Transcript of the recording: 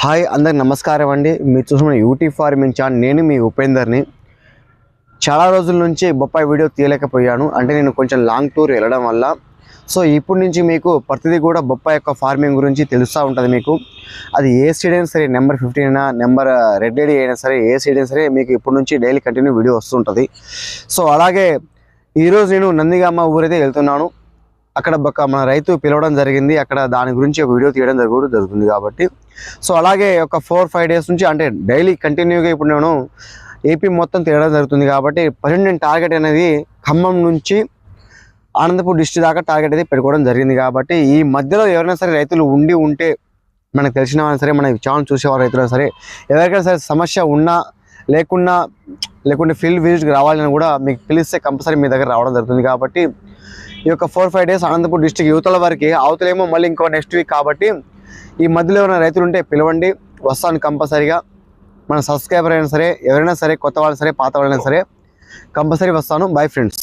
Hi అందరికి నమస్కారం అండి. మీరు చూసిన యూట్యూబ్ ఫార్మింగ్ ఛానల్. నేను మీ ఉపేందర్ని. చాలా రోజుల నుంచి బొప్పాయి వీడియో తీయలేకపోయాను, అంటే నేను కొంచెం లాంగ్ టూర్ వెళ్ళడం వల్ల. సో ఇప్పటి నుంచి మీకు ప్రతిదీ కూడా బొప్పాయి యొక్క ఫార్మింగ్ గురించి తెలుస్తూ ఉంటుంది. మీకు అది ఏ సీడ్ అయినా సరే, నెంబర్ 15 అయినా, నెంబర్ రెడ్ ఐడి అయినా సరే, ఏ సీడ్ అయినా సరే మీకు ఇప్పటి నుంచి డైలీ కంటిన్యూ వీడియో వస్తుంటుంది. సో అలాగే ఈరోజు నేను నందిగామ ఊరైతే వెళ్తున్నాను. అక్కడ మన రైతు పిలవడం జరిగింది. అక్కడ దాని గురించి ఒక వీడియో తీయడం జరుగుతుంది కాబట్టి. సో అలాగే ఒక 4-5 డేస్ నుంచి, అంటే డైలీ కంటిన్యూగా ఇప్పుడు నేను ఏపీ మొత్తం తిరగడం జరుగుతుంది కాబట్టి ప్రజెంట్ నేను టార్గెట్ అనేది ఖమ్మం నుంచి అనంతపూర్ డిస్ట్రిక్ట్ దాకా టార్గెట్ అయితే పెట్టుకోవడం జరిగింది. కాబట్టి ఈ మధ్యలో ఎవరైనా సరే రైతులు ఉంటే, మనకు తెలిసిన వాళ్ళని సరే, మన ఛానల్ చూసేవారు రైతులైనా సరే, ఎవరికైనా సరే సమస్య ఉన్నా లేకుంటే ఫీల్డ్ విజిట్కి రావాలని కూడా మీకు పిలిస్తే కంపల్సరీ మీ దగ్గర రావడం జరుగుతుంది. కాబట్టి ఈ యొక్క 4-5 డేస్ అనంతపూర్ డిస్ట్రిక్ట్ యువతల వరకు, అవతలేమో మళ్ళీ ఇంకో నెక్స్ట్ వీక్. కాబట్టి ఈ మధ్యలో ఏమైనా రైతులు ఉంటే పిలవండి, వస్తాను కంపల్సరీగా. మన సబ్స్క్రైబర్ అయినా సరే, ఎవరైనా సరే, కొత్త వాళ్ళైనా సరే, పాత వాళ్ళైనా సరే, కంపల్సరీ వస్తాను. Bye friends.